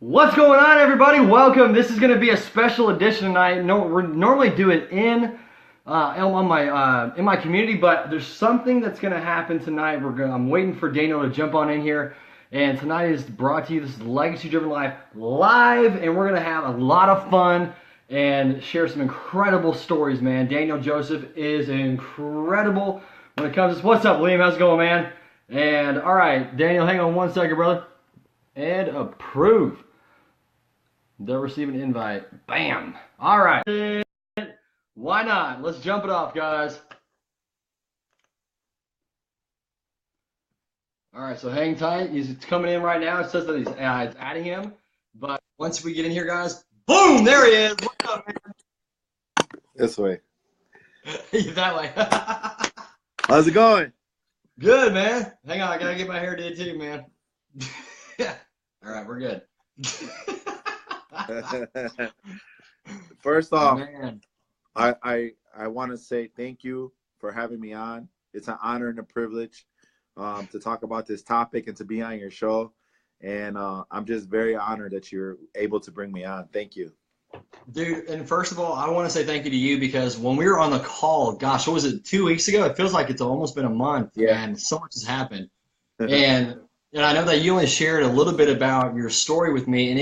What's going on, everybody? Welcome. This is going to be a special edition tonight. No, we normally do it in my community, but there's something that's going to happen tonight. I'm waiting for Daniel to jump on in here, and tonight is brought to you. This is Legacy Driven Life live, and we're going to have a lot of fun and share some incredible stories, man. Daniel Joseph is incredible when it comes to what's up, Liam? How's it going, man? And all right, Daniel, hang on one second, brother. And approve. They'll receive an invite. Bam. All right. Why not? Let's jump it off, guys. All right, so hang tight. He's coming in right now. It says that it's adding him. But once we get in here, guys, boom, there he is. What's up, man? This way. That way. How's it going? Good, man. Hang on, I gotta get my hair did too, man. All right, we're good. First off, Man. I want to say thank you for having me on. It's an honor and a privilege to talk about this topic and to be on your show. And I'm just very honored that you're able to bring me on. Thank you. Dude, and first of all, I want to say thank you to you because when we were on the call, gosh, what was it, 2 weeks ago? It feels like it's almost been a month, Yeah. and so much has happened. And I know that you only shared a little bit about your story with me, and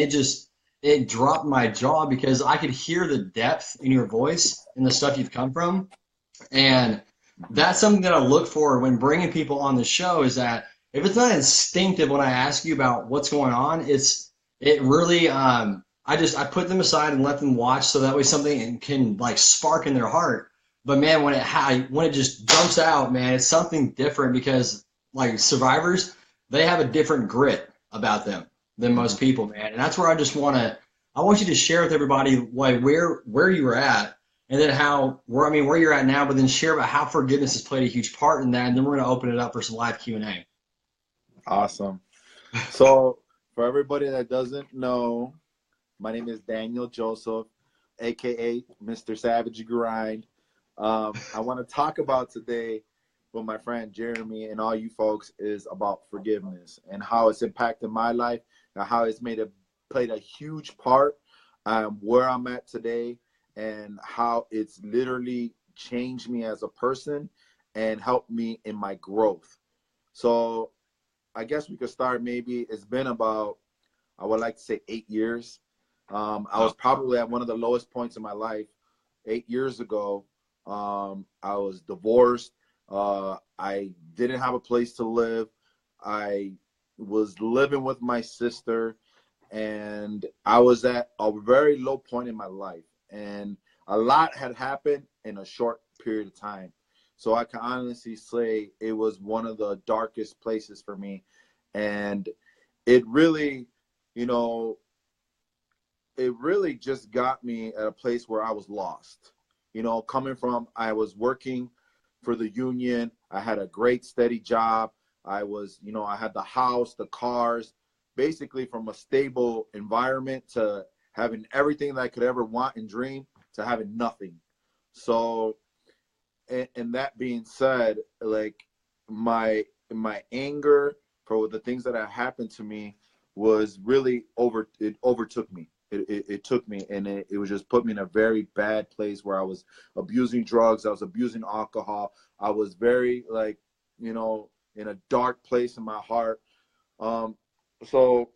it dropped my jaw because I could hear the depth in your voice and the stuff you've come from. And that's something that I look for when bringing people on the show is that if it's not instinctive when I ask you about what's going on, it really I put them aside and let them watch so that way something can like spark in their heart. But man, when it just jumps out, man, it's something different because like survivors, they have a different grit about them than most people, man. And that's where I want you to share with everybody like where you were at and then where you're at now, but then share about how forgiveness has played a huge part in that. And then we're going to open it up for some live Q&A. Awesome. So for everybody that doesn't know, my name is Daniel Joseph, aka Mr. Savage Grind. I want to talk about today with my friend Jeremy and all you folks is about forgiveness and how it's impacted my life and how it's played a huge part where I'm at today and how it's literally changed me as a person and helped me in my growth. So I guess we could start maybe it's been about, I would like to say 8 years. I was probably at one of the lowest points in my life 8 years ago. I was divorced. I didn't have a place to live. I was living with my sister, and I was at a very low point in my life. And a lot had happened in a short period of time. So I can honestly say it was one of the darkest places for me. And it really, it really just got me at a place where I was lost. Coming from, I was working for the union. I had a great steady job. I had the house, the cars, basically from a stable environment to having everything that I could ever want and dream to having nothing. So, and that being said, like my anger for the things that had happened to me was really it overtook me. It took me, and it was just put me in a very bad place where I was abusing drugs. I was abusing alcohol. I was very in a dark place in my heart. So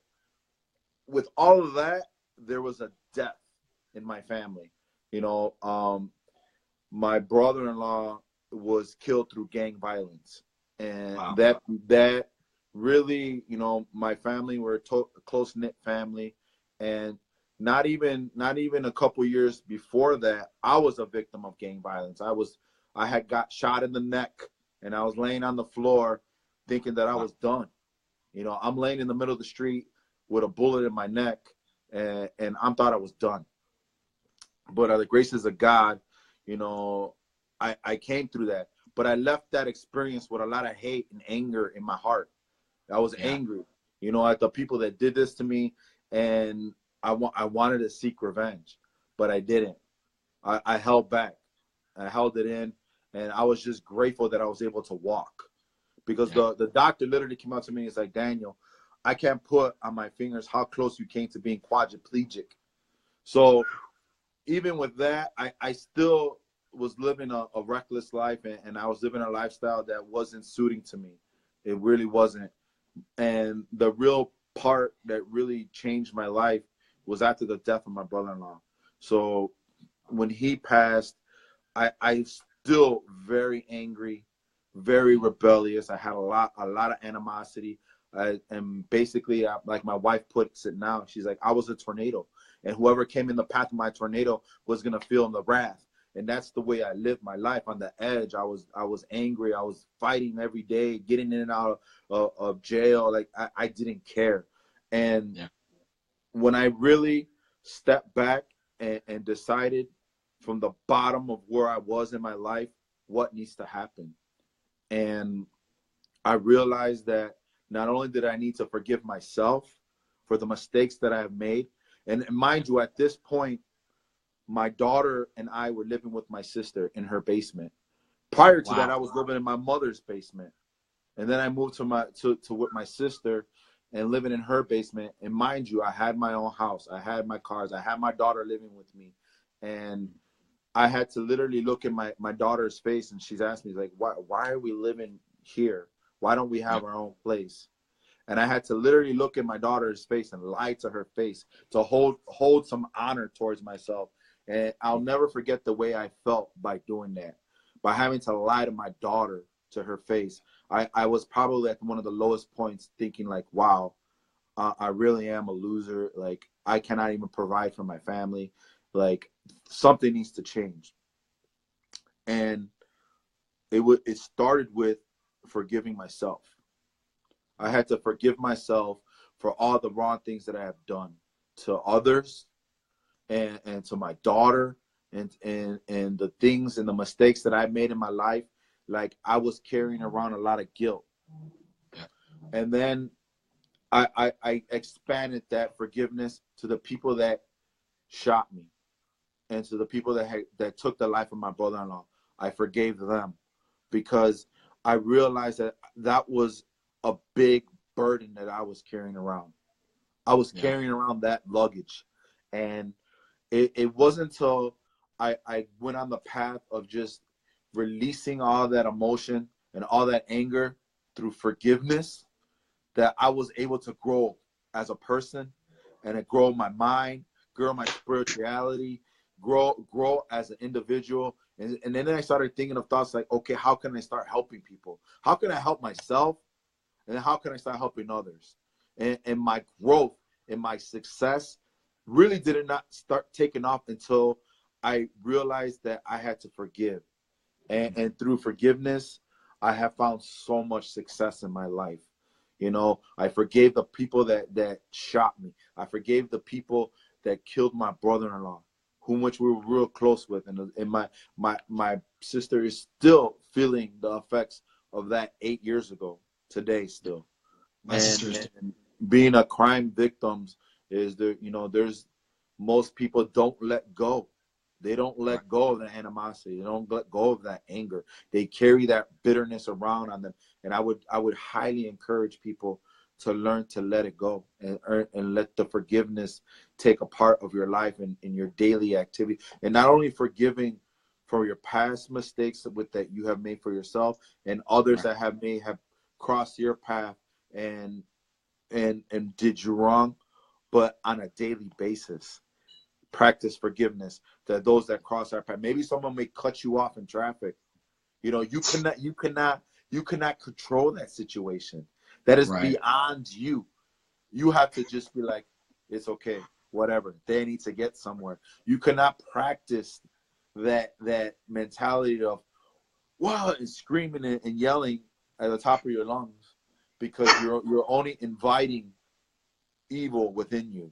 with all of that, there was a death in my family. My brother-in-law was killed through gang violence, and Wow. that really, my family were a close-knit family, and not even a couple years before that, I was a victim of gang violence. I had got shot in the neck, and I was laying on the floor thinking that I was done. I'm laying in the middle of the street with a bullet in my neck, and I thought I was done. But the graces of God, I came through that. But I left that experience with a lot of hate and anger in my heart. I was angry, at the people that did this to me, and I wanted to seek revenge, but I didn't. I held back. I held it in, and I was just grateful that I was able to walk because the doctor literally came out to me and was like, Daniel, I can't put on my fingers how close you came to being quadriplegic. So even with that, I still was living a reckless life, and I was living a lifestyle that wasn't suiting to me. It really wasn't. And the real part that really changed my life was after the death of my brother-in-law. So when he passed, I still very angry, very rebellious. I had a lot of animosity. And basically, like my wife puts it now, she's like, I was a tornado, and whoever came in the path of my tornado was gonna feel the wrath. And that's the way I lived my life, on the edge. I was angry. I was fighting every day, getting in and out of jail. Like I didn't care. And Yeah. when I really stepped back and decided from the bottom of where I was in my life, what needs to happen. And I realized that not only did I need to forgive myself for the mistakes that I have made, and mind you, at this point, my daughter and I were living with my sister in her basement. Prior to that, I was living in my mother's basement. And then I moved to with my sister and living in her basement. And mind you, I had my own house. I had my cars. I had my daughter living with me. And I had to literally look in my daughter's face, and she's asked me, like, why are we living here? Why don't we have our own place? And I had to literally look in my daughter's face and lie to her face to hold some honor towards myself. And I'll never forget the way I felt by doing that, by having to lie to my daughter to her face. I was probably at one of the lowest points, thinking like, wow, I really am a loser. Like, I cannot even provide for my family. Like, something needs to change. And it started with forgiving myself. I had to forgive myself for all the wrong things that I have done to others, and to my daughter, and the things and the mistakes that I made in my life. Like, I was carrying around a lot of guilt. Yeah. And then I expanded that forgiveness to the people that shot me, and to the people that took the life of my brother-in-law. I forgave them, because I realized that was a big burden that I was carrying around. I was carrying around that luggage. And it wasn't until I went on the path of just releasing all that emotion and all that anger through forgiveness that I was able to grow as a person, and it grow my mind, grow my spirituality, grow as an individual. And then I started thinking of thoughts like, okay, how can I start helping people? How can I help myself? And how can I start helping others? And my growth and my success really did not start taking off until I realized that I had to forgive. And through forgiveness, I have found so much success in my life. You know, I forgave the people that shot me. I forgave the people that killed my brother-in-law, whom which we were real close with. And my sister is still feeling the effects of that 8 years ago today still. My sister's And being a crime victims is there's most people don't let go. They don't let go of the animosity. They don't let go of that anger. They carry that bitterness around on them. And I would highly encourage people to learn to let it go, and let the forgiveness take a part of your life and in your daily activity. And not only forgiving for your past mistakes that you have made for yourself, and others that have crossed your path and did you wrong, but on a daily basis. Practice forgiveness to those that cross our path. Maybe someone may cut you off in traffic. You cannot control that situation. That is beyond you. You have to just be like, it's okay, whatever. They need to get somewhere. You cannot practice that mentality of wow, and screaming and yelling at the top of your lungs, because you're only inviting evil within you.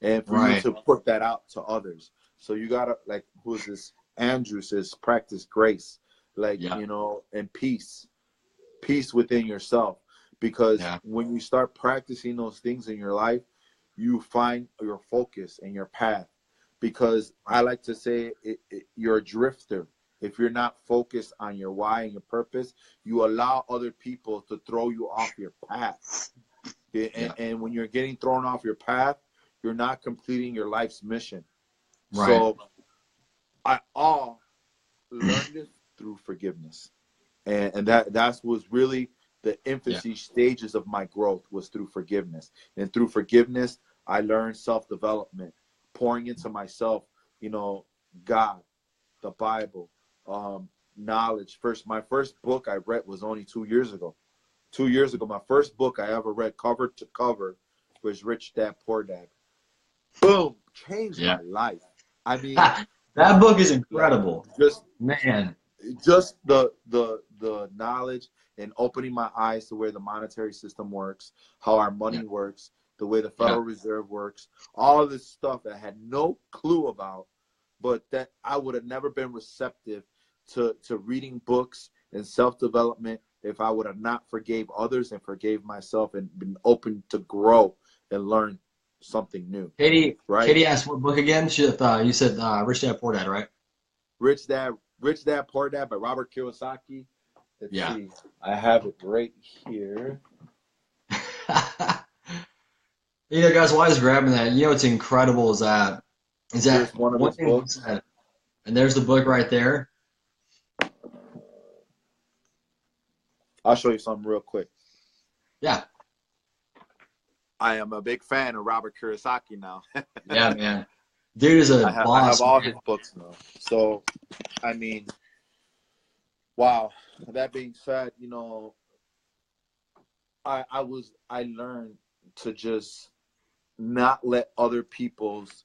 And for you to put that out to others. So you gotta, like, who is this? Andrew says, practice grace, like, and peace within yourself. Because when you start practicing those things in your life, you find your focus and your path. Because I like to say, you're a drifter. If you're not focused on your why and your purpose, you allow other people to throw you off your path. And when you're getting thrown off your path, you're not completing your life's mission. Right. So I all learned it through forgiveness. And that was really the infancy stages of my growth, was through forgiveness. And through forgiveness, I learned self-development, pouring into myself, you know, God, the Bible, knowledge. My first book I read was only 2 years ago. 2 years ago, my first book I ever read cover to cover was Rich Dad Poor Dad. Boom, changed my life. I mean, that book is incredible. Just the knowledge and opening my eyes to where the monetary system works, how our money works, the way the Federal Reserve works, all of this stuff that I had no clue about, but that I would have never been receptive to reading books and self-development if I would have not forgave others and forgave myself and been open to grow and learn something new. Katie, right? Katie asked what book again? She, you said Rich Dad Poor Dad, right? Rich Dad Poor Dad by Robert Kiyosaki. Let's see. I have it right here. You know, guys, while I was grabbing that, you know what's incredible is that Here's one of his books. And there's the book right there. I'll show you something real quick. Yeah. I am a big fan of Robert Kiyosaki now. Yeah, man. Dude is a boss. I have all his books now. So, I mean, wow. That being said, you know, I learned to just not let other people's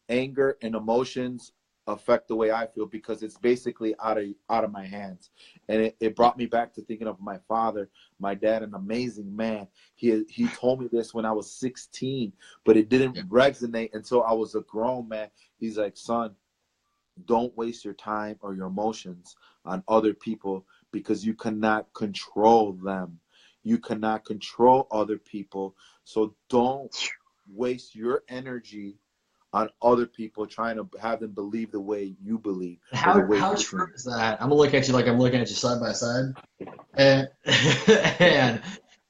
anger and emotions affect the way I feel, because it's basically out of my hands. And it brought me back to thinking of my father, my dad, an amazing man. He told me this when I was 16, but it didn't resonate until I was a grown man. He's like, son, don't waste your time or your emotions on other people, because you cannot control them. You cannot control other people. So don't waste your energy on other people trying to have them believe the way you believe. How true is that? I'm gonna look at you like I'm looking at you side by side, and and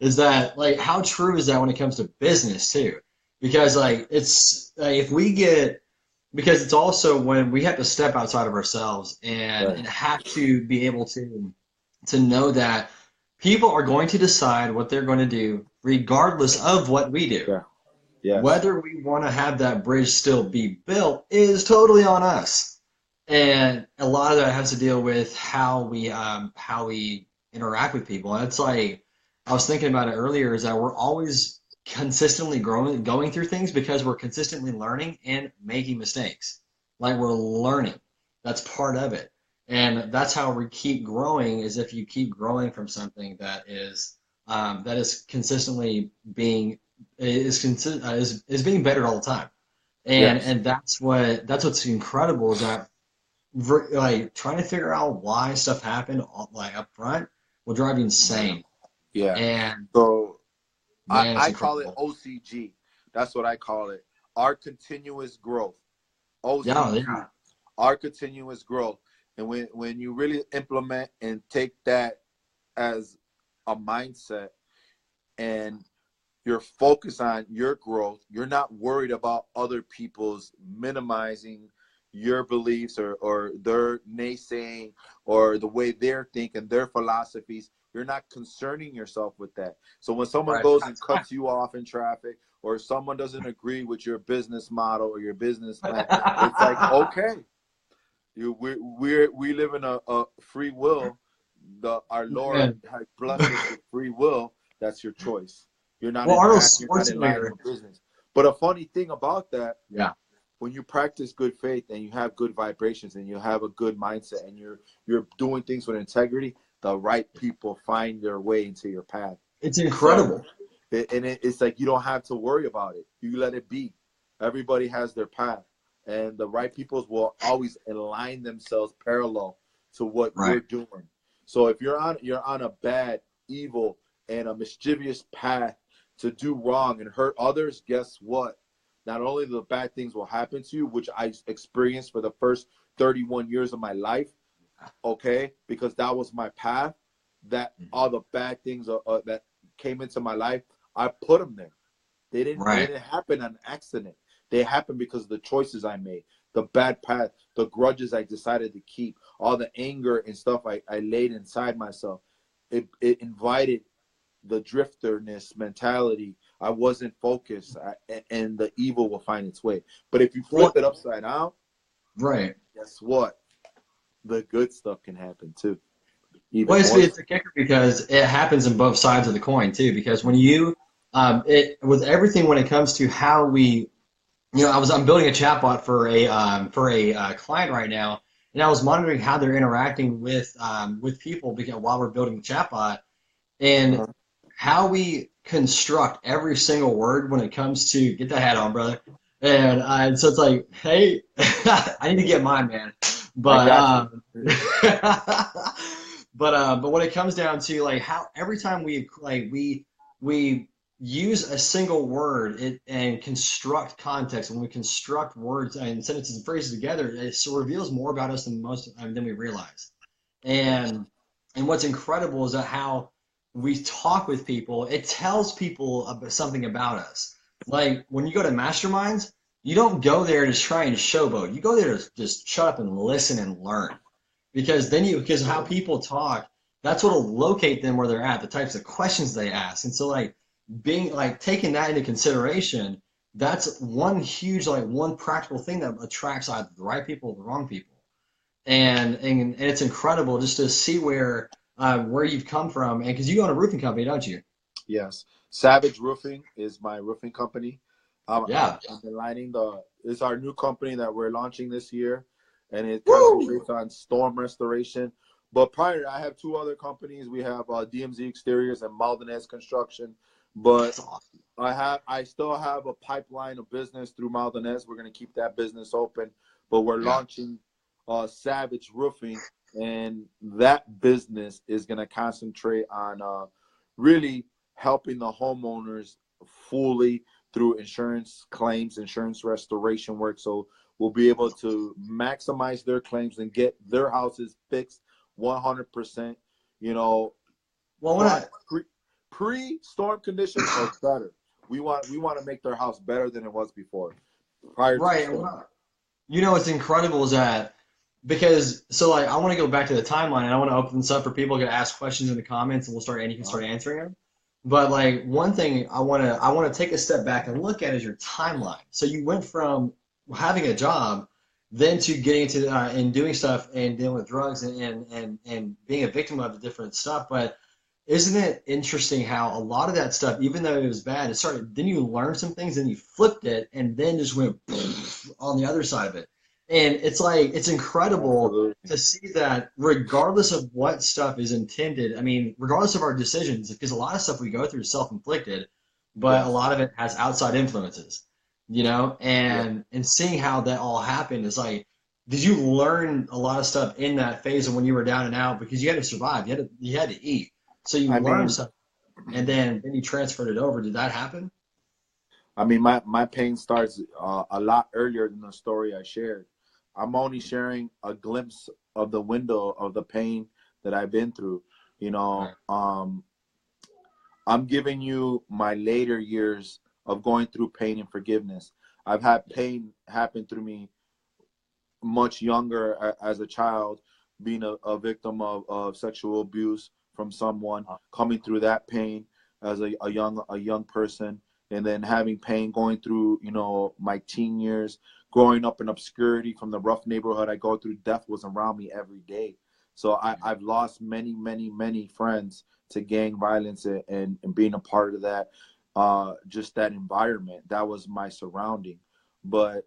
is that, like, how true is that when it comes to business too? Because like it's like, if we get, because it's also when we have to step outside of ourselves and have to be able to know that people are going to decide what they're going to do regardless of what we do. Yeah. Yes. Whether we want to have that bridge still be built is totally on us. And a lot of that has to deal with how we interact with people. And it's like, I was thinking about it earlier, is that we're always consistently going through things because we're consistently learning and making mistakes. Like, we're learning. That's part of it. And that's how we keep growing, is if you keep growing from something that is consistently being is being better all the time, and that's what's incredible, is that like trying to figure out why stuff happened like up front will drive you insane. Yeah. And so I call it OCG. That's what I call it. Our continuous growth. OCG. Our continuous growth. And when you really implement and take that as a mindset, and you're focused on your growth, you're not worried about other people's minimizing your beliefs or their naysaying or the way they're thinking, their philosophies. You're not concerning yourself with that. So when someone goes and cuts you off in traffic, or someone doesn't agree with your business model or your business plan, it's like, okay, we live in a free will. Our Lord has blessed us with free will. That's your choice. You're not in line with business. But a funny thing about that, when you practice good faith and you have good vibrations and you have a good mindset and you're doing things with integrity, the right people find their way into your path. It's incredible. So, it's like you don't have to worry about it. You let it be. Everybody has their path, and the right people will always align themselves parallel to what you're doing. So if you're on a bad, evil, and a mischievous path to do wrong and hurt others, guess what? Not only the bad things will happen to you, which I experienced for the first 31 years of my life, okay, because that was my path, that all the bad things that came into my life, I put them there. They Right. didn't happen on accident. They happened because of the choices I made, the bad path, the grudges I decided to keep, all the anger and stuff I laid inside myself. It invited the drifterness mentality. I wasn't focused, and the evil will find its way. But if you flip Well, it upside down, right. guess what? The good stuff can happen too, Well, even more so. it's a kicker because it happens in both sides of the coin too. Because when you, it with everything when it comes to how we, I'm building a chatbot for a client right now, and I was monitoring how they're interacting with people because while we're building the chatbot, and Uh-huh. how we construct every single word when it comes to get the hat on, brother. And so it's like, hey, I need to get mine, man. I But got you. but when it comes down to like how every time we use a single word and construct context, when we construct words and sentences and phrases together, it reveals more about us than we realize. And what's incredible is that how we talk with people, it tells people something about us. Like when you go to masterminds, you don't go there to try and showboat. You go there to just shut up and listen and learn. Because how people talk, that's what'll locate them where they're at, the types of questions they ask. And so like being like taking that into consideration, that's one huge like one practical thing that attracts either the right people or the wrong people. And it's incredible just to see where you've come from, and because you own a roofing company, don't you? Yes. Savage Roofing is my roofing company. Yeah. I'm aligning it's our new company that we're launching this year, and it Woo! concentrates on storm restoration. But prior, I have two other companies. We have DMZ Exteriors and Maldenez Construction. But That's awesome. I still have a pipeline of business through Maldenez. We're going to keep that business open, but we're Yeah. launching Savage Roofing, and that business is going to concentrate on really helping the homeowners fully through insurance claims, insurance restoration work. So we'll be able to maximize their claims and get their houses fixed 100%. You know, Well, when pri- I pre-storm condition or better. We want to make their house better than it was before, prior to the right, storm. what's incredible is that because so like I want to go back to the timeline and I want to open this up for people to ask questions in the comments and you can Uh-huh. start answering them. But like one thing I want to take a step back and look at is your timeline. So you went from having a job then to getting into and doing stuff and dealing with drugs and being a victim of the different stuff. But isn't it interesting how a lot of that stuff, even though it was bad, it started, then you learned some things and you flipped it and then just went on the other side of it. And it's like, it's incredible Absolutely. to see that regardless of what stuff is intended, I mean, regardless of our decisions, because a lot of stuff we go through is self-inflicted, but a Yes. lot of it has outside influences, Yeah. and seeing how that all happened is like, did you learn a lot of stuff in that phase of when you were down and out because you had to survive, you had to eat. So you I learned mean, something and then you transferred it over. Did that happen? my pain starts a lot earlier than the story I shared. I'm only sharing a glimpse of the window of the pain that I've been through. You know, Right. I'm giving you my later years of going through pain and forgiveness. I've had pain happen through me much younger as a child, being a victim of sexual abuse from someone, coming through that pain as a young person, and then having pain going through my teen years, growing up in obscurity from the rough neighborhood I go through. Death was around me every day. So I've lost many, many, many friends to gang violence, and being a part of that, just that environment. That was my surrounding. But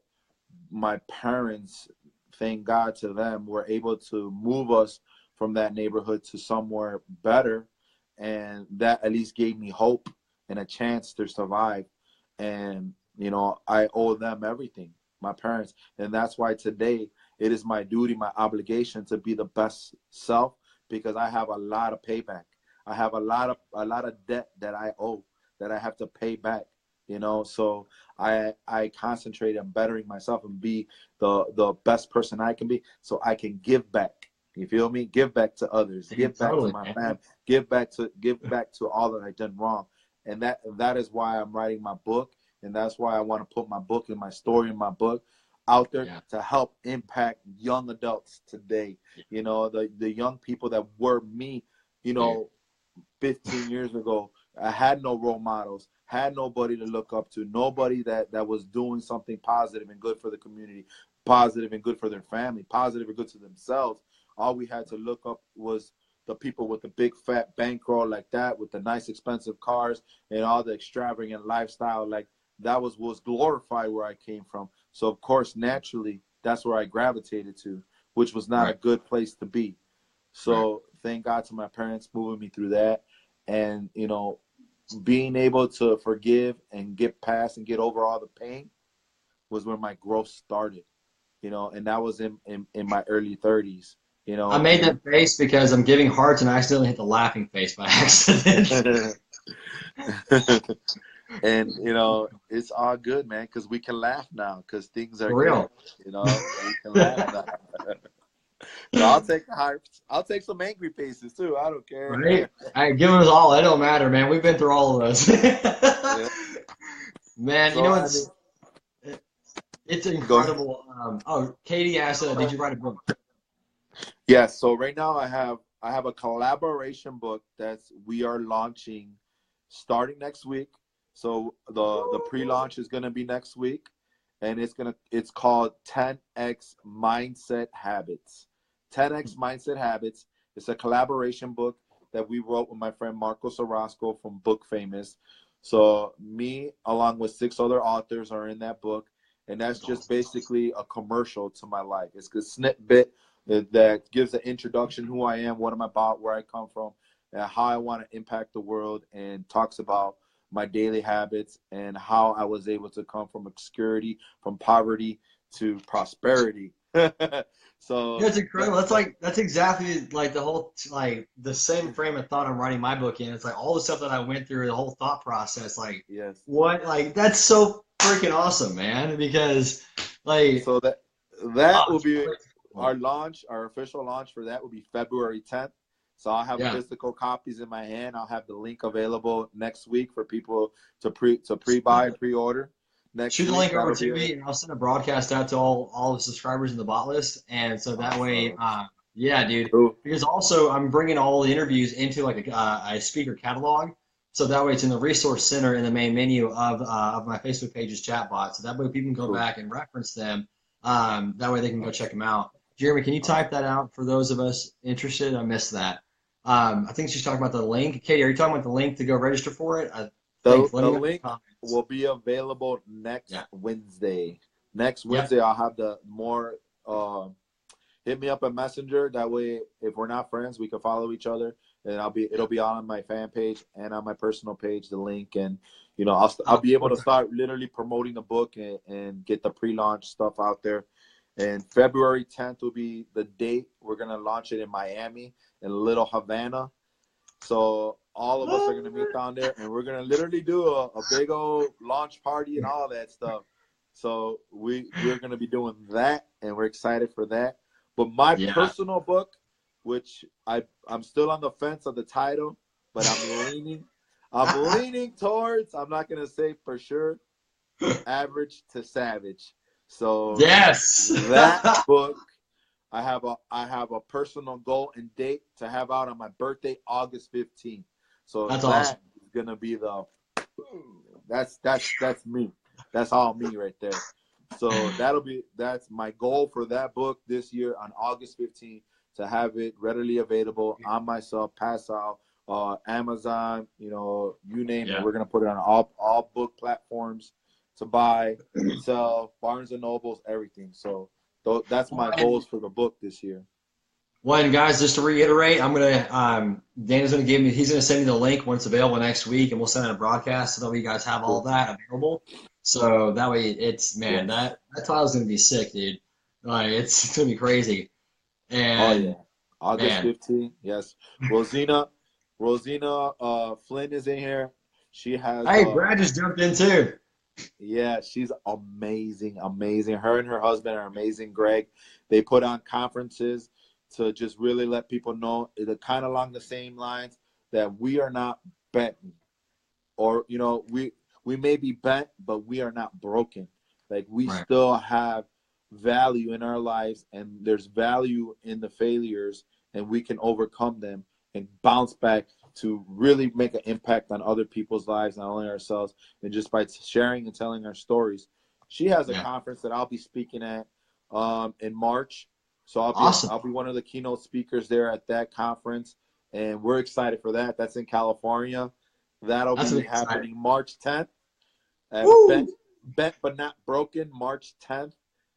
my parents, thank God to them, were able to move us from that neighborhood to somewhere better. And that at least gave me hope and a chance to survive. And, I owe them everything, my parents. And that's why today it is my duty, my obligation to be the best self, because I have a lot of payback. I have a lot of debt that I owe, that I have to pay back. So I concentrate on bettering myself and be the best person I can be, so I can give back. You feel me? Give back to others, Dude, give back to totally, my man. family, give back to all that I've done wrong. And that is why I'm writing my book, and that's why I want to put my book and my story in my book out there to help impact young adults today. You know, the young people that were me, you know, 15 years ago. I had no role models, had nobody to look up to, nobody that was doing something positive and good for the community, positive and good for their family, positive and good to themselves. All we had to look up was the people with the big fat bankroll like that, with the nice expensive cars and all the extravagant lifestyle. Like that was glorified where I came from. So of course, naturally, that's where I gravitated to, which was not a good place to be. So thank God to my parents moving me through that. And, you know, being able to forgive and get past and get over all the pain was where my growth started, you know, and that was in my early 30s, you know. I made that face because I'm giving hearts and I accidentally hit the laughing face by accident. And, you know, it's all good, man, because we can laugh now because things are For real. good, you know. We can laugh now. So I'll take the hearts. I'll take some angry faces too. I don't care. Right? I give us all. It don't matter, man. We've been through all of those. Man, So, you know it's incredible. Katie asked, did you write a book? Yes. So right now I have a collaboration book we are launching starting next week. So the pre-launch is gonna be next week, and it's called 10X Mindset Habits. 10X Mindset Habits. It's a collaboration book that we wrote with my friend Marcos Orozco from Book Famous. So me, along with 6 other authors, are in that book, and that's just basically a commercial to my life. It's a snippet that gives an introduction, who I am, what I'm about, where I come from, and how I want to impact the world, and talks about my daily habits and how I was able to come from obscurity, from poverty to prosperity. So that's incredible. That's exactly like the whole the same frame of thought I'm writing my book in. It's like all the stuff that I went through, the whole thought process. Like what? Like that's so freaking awesome, man. Because so that will be our launch. Our official launch for that will be February 10th. So I'll have physical copies in my hand. I'll have the link available next week for people to pre-buy and pre-order. Shoot the link over to me, and I'll send a broadcast out to all the subscribers in the bot list, and so that way, yeah, dude. Cool. Because also I'm bringing all the interviews into like a speaker catalog, so that way it's in the resource center in the main menu of my Facebook page's chat bot. So that way people can go back and reference them. That way they can go check them out. Jeremy, can you type that out for those of us interested? I missed that. I think she's talking about the link. Katie, are you talking about the link to go register for it? The link will be available next Wednesday. Next Wednesday, I'll have the more. Hit me up on Messenger. That way, if we're not friends, we can follow each other, and it'll be on my fan page and on my personal page. The link, and you know, I'll be able to start literally promoting the book and get the pre-launch stuff out there. And February 10th will be the date. We're gonna launch it in Miami, in Little Havana. So all of us are gonna meet down there, and we're gonna literally do a big old launch party and all that stuff. So we're gonna be doing that, and we're excited for that. But my personal book, which I'm still on the fence of the title, but I'm leaning towards. I'm not gonna say for sure. Average to Savage. So that book, I have a personal goal and date to have out on my birthday, August 15th. So that's awesome. Is gonna be that's me. That's all me right there. So that's my goal for that book this year on August 15th, to have it readily available on myself, pass out, Amazon, you know, you name it. We're gonna put it on all book platforms to buy, sell, Barnes and Nobles, everything. So that's my goals for the book this year. Well, and guys, just to reiterate, I'm gonna Dana's gonna he's gonna send me the link when it's available next week, and we'll send out a broadcast so that you guys have all that available. So that way, that title's gonna be sick, dude. Like it's gonna be crazy. And August 15th, yes. Rosina Flynn is in here. She has. Hey, Brad just jumped in too. Yeah, she's amazing. Her and her husband are amazing, Greg. They put on conferences to just really let people know, kind of along the same lines, that we are not betting. or we may be bent, but we are not broken. Like we Right. still have value in our lives, and there's value in the failures, and we can overcome them and bounce back to really make an impact on other people's lives, not only ourselves, and just by sharing and telling our stories. She has a conference that I'll be speaking at in March. So I'll be one of the keynote speakers there at that conference, and we're excited for that. That's in California. That'll be happening March 10th. Bent but not broken, March 10th.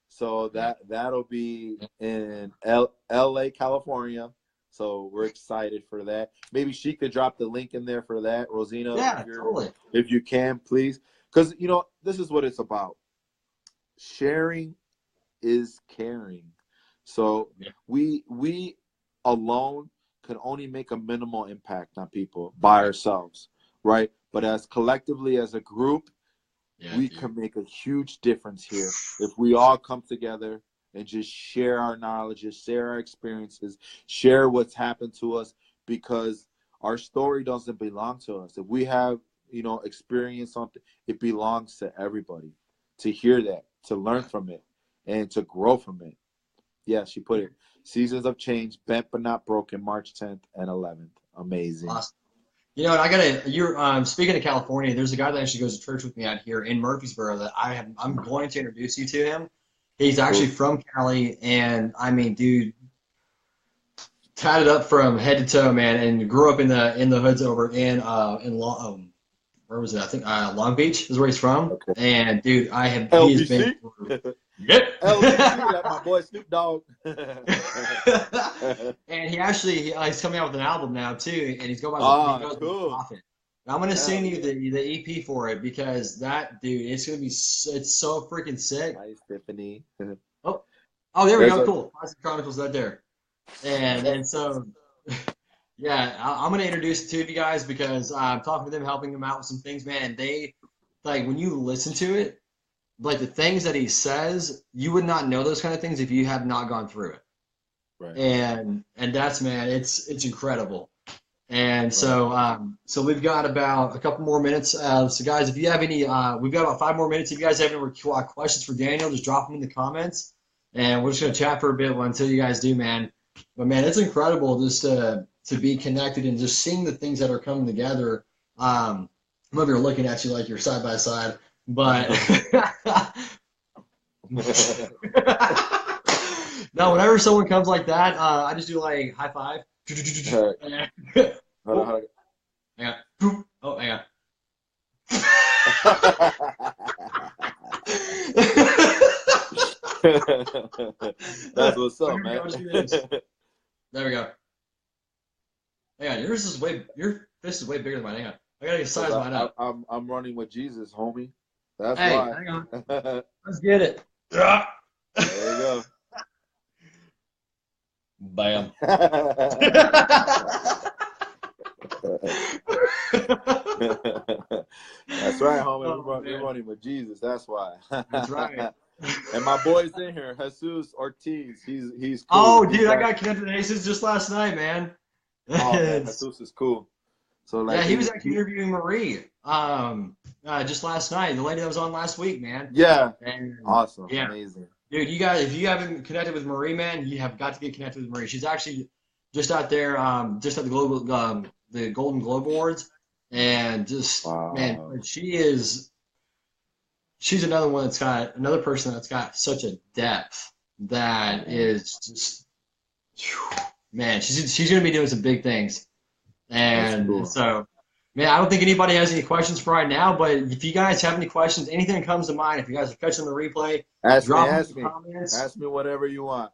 So that'll be in LA, California. So we're excited for that. Maybe she could drop the link in there for that, Rosina. Yeah, totally. If you can, please. Because, this is what it's about. Sharing is caring. So we alone can only make a minimal impact on people by ourselves, right? But as collectively, as a group, we can make a huge difference here if we all come together and just share our knowledge, share our experiences, share what's happened to us, because our story doesn't belong to us. If we have, experienced something, it belongs to everybody to hear that, to learn from it, and to grow from it. Yeah, she put it. Seasons of Change, Bent but Not Broken, March 10th and 11th. Amazing. Awesome. And you're speaking of California, there's a guy that actually goes to church with me out here in Murfreesboro that I'm going to introduce you to him. He's actually from Cali, and I mean, dude, tatted up from head to toe, man, and grew up in the hoods over in where was it? I think Long Beach is where he's from. Okay. And dude, he's been LBC, my boy Snoop Dogg. And he's coming out with an album now too, and he's going by cool. Prophet. I'm gonna send you the EP for it, because that dude, it's so freaking sick. Hi, Stephanie. Oh, there we go. Cool. Classic Chronicles right there. And so, yeah, I'm gonna introduce it to you guys, because I'm talking to them, helping them out with some things, man. And they, like, when you listen to it, like the things that he says, you would not know those kind of things if you have not gone through it. Right. And that's, man, it's incredible. And so we've got about a couple more minutes. So guys, if you have any, we've got about 5 more minutes. If you guys have any questions for Daniel, just drop them in the comments, and we're just gonna chat for a bit until you guys do, man. But man, it's incredible just to be connected and just seeing the things that are coming together. I'm over here looking at you like you're side by side, but no, whenever someone comes like that, I just do like high five. Hold on. Hang on. Oh, hang on. That's what's up, man. There we go. Hang on, your fist is way bigger than mine. Hang on. I gotta size mine up. I'm running with Jesus, homie. That's why. Hang on. Let's get it. There you go. Bam. That's right, homie. We're running with Jesus. That's why. That's right. And my boy's in here, Jesus Ortiz. He's cool. Oh, dude, I got connected to Jesus just last night, man. Oh, man, Jesus is cool. So like, yeah, he was actually interviewing Marie just last night, the lady that was on last week, man. Yeah. And, awesome. Yeah. Amazing. Dude, you guys, if you haven't connected with Marie, man, you have got to get connected with Marie. She's actually just out there, just at the Golden Globe Awards, and just man, she's another person that's got such a depth that is just, man, she's gonna be doing some big things, and so. Man, I don't think anybody has any questions for right now, but if you guys have any questions, anything that comes to mind, if you guys are catching the replay, drop them in the comments. Ask me whatever you want.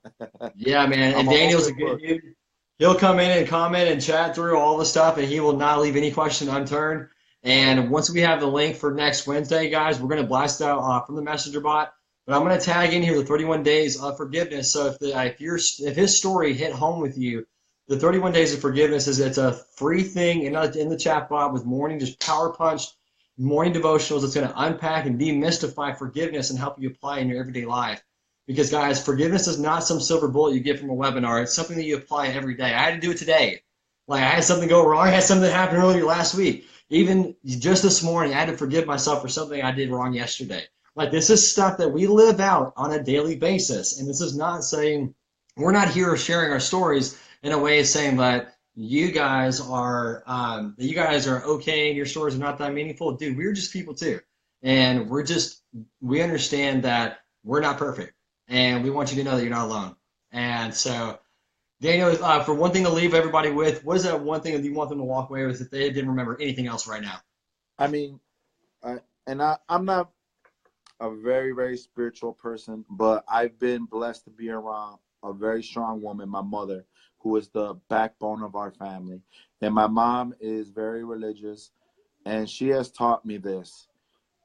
Yeah, man. And Daniel's a good dude. He'll come in and comment and chat through all the stuff, and he will not leave any question unturned. And once we have the link for next Wednesday, guys, we're going to blast out from the messenger bot. But I'm going to tag in here the 31 days of forgiveness. So if his story hit home with you, the 31 Days of Forgiveness it's a free thing in the chat bot with just power punch morning devotionals that's going to unpack and demystify forgiveness and help you apply in your everyday life. Because, guys, forgiveness is not some silver bullet you get from a webinar. It's something that you apply every day. I had to do it today. Like, I had something go wrong. I had something that happened earlier last week. even just this morning, I had to forgive myself for something I did wrong yesterday. Like, this is stuff that we live out on a daily basis. And this is not saying, we're not here sharing our stories in a way of saying that you guys are okay and your stories are not that meaningful. Dude, we're just people too. And we understand that we're not perfect. And we want you to know that you're not alone. And so, Daniel, for one thing to leave everybody with, what is that one thing that you want them to walk away with if they didn't remember anything else right now? I mean, I'm not a very, very spiritual person, but I've been blessed to be around a very strong woman, my mother, who is the backbone of our family. And my mom is very religious, and she has taught me this.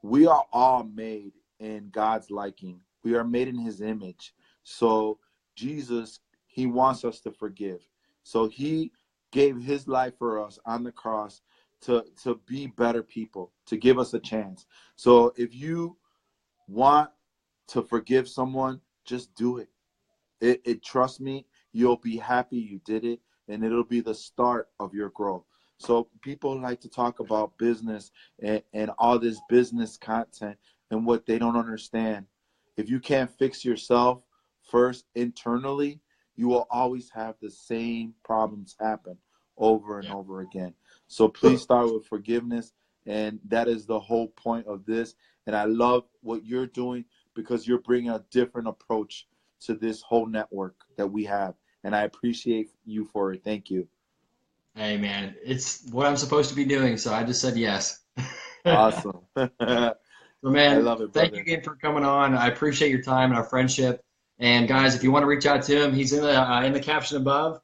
We are all made in God's liking. We are made in his image. So Jesus, he wants us to forgive. So he gave his life for us on the cross to be better people, to give us a chance. So if you want to forgive someone, just do it. It trust me, you'll be happy you did it, and it'll be the start of your growth. So people like to talk about business and all this business content, and what they don't understand. If you can't fix yourself first internally, you will always have the same problems happen over and over again. So please start with forgiveness, and that is the whole point of this. And I love what you're doing, because you're bringing a different approach to this whole network that we have. And I appreciate you for it. Thank you. Hey, man, it's what I'm supposed to be doing, so I just said yes. Awesome. So, I man, love it, thank you brother. again for coming on. I appreciate your time and our friendship. And guys, if you want to reach out to him, he's in the caption above.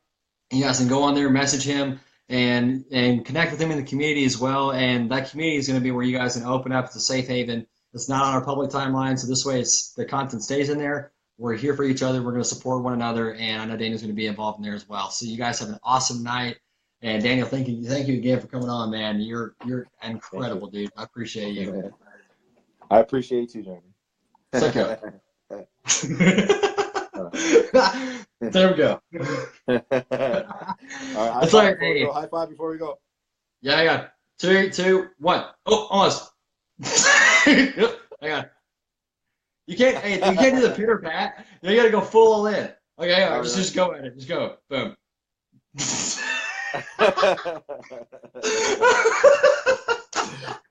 You guys can go on there, message him, and connect with him in the community as well. And that community is going to be where you guys can open up. It's a safe haven. It's not on our public timeline, so this way the content stays in there. We're here for each other. We're going to support one another, and I know Daniel's going to be involved in there as well. So you guys have an awesome night. And Daniel, thank you again for coming on, man. You're Thank you. incredible, dude. I appreciate you. I appreciate you, Jeremy. Psycho. There we go. All right, It's like, hey, high five before we go. yeah, I got 3, 2, 1. Oh, almost. Hang on. You can't do the pitter pat. You gotta go full in. Okay, all right, just go at it. Just go. Boom.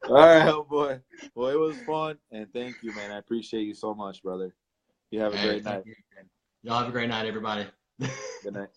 All right, oh boy. Well, it was fun, and thank you, man. I appreciate you so much, brother. You have a great night. Y'all have a great night, everybody. Good night.